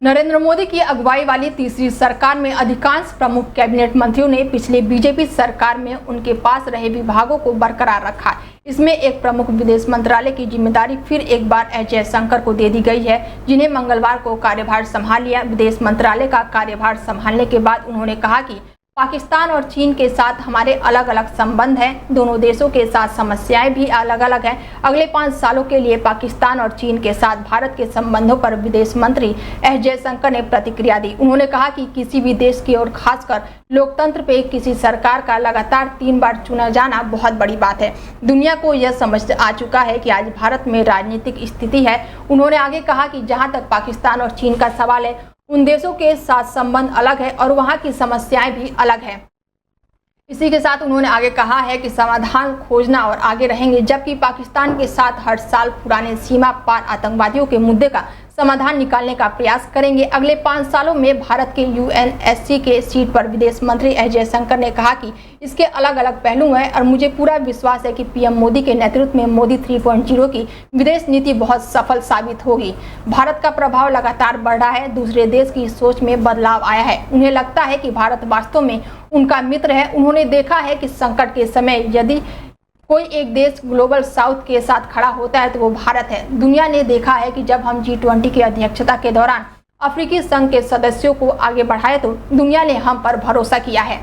नरेंद्र मोदी की अगुवाई वाली तीसरी सरकार में अधिकांश प्रमुख कैबिनेट मंत्रियों ने पिछले बीजेपी सरकार में उनके पास रहे विभागों को बरकरार रखा। इसमें एक प्रमुख विदेश मंत्रालय की जिम्मेदारी फिर एक बार एस जयशंकर को दे दी गई है, जिन्हें मंगलवार को कार्यभार संभाल लिया। विदेश मंत्रालय का कार्यभार संभालने के बाद उन्होंने कहा कि पाकिस्तान और चीन के साथ हमारे अलग अलग संबंध हैं। दोनों देशों के साथ समस्याएं भी अलग अलग हैं। अगले 5 सालों के लिए पाकिस्तान और चीन के साथ भारत के संबंधों पर विदेश मंत्री एस जयशंकर ने प्रतिक्रिया दी। उन्होंने कहा कि किसी भी देश की और खासकर लोकतंत्र पे किसी सरकार का लगातार 3 बार चुना जाना बहुत बड़ी बात है। दुनिया को यह समझ आ चुका है कि आज भारत में राजनीतिक स्थिति है। उन्होंने आगे कहा कि जहाँ तक पाकिस्तान और चीन का सवाल है, उन देशों के साथ संबंध अलग है और वहां की समस्याएं भी अलग है। इसी के साथ उन्होंने आगे कहा है कि समाधान खोजना और आगे रहेंगे, जबकि पाकिस्तान के साथ हर साल पुराने सीमा पार आतंकवादियों के मुद्दे का समाधान निकालने का प्रयास करेंगे। अगले 5 सालों में भारत के यूएनएससी के सीट पर विदेश मंत्री एस जयशंकर ने कहा कि इसके अलग अलग पहलू हैं और मुझे पूरा विश्वास है कि पीएम मोदी के नेतृत्व में मोदी 3.0 की विदेश नीति बहुत सफल साबित होगी। भारत का प्रभाव लगातार बढ़ रहा है, दूसरे देश की सोच में बदलाव आया है। उन्हें लगता है कि भारत वास्तव में उनका मित्र है। उन्होंने देखा है कि संकट के समय यदि कोई एक देश ग्लोबल साउथ के साथ खड़ा होता है तो वो भारत है। दुनिया ने देखा है कि जब हम G20 की अध्यक्षता के दौरान अफ्रीकी संघ के सदस्यों को आगे बढ़ाए तो दुनिया ने हम पर भरोसा किया है।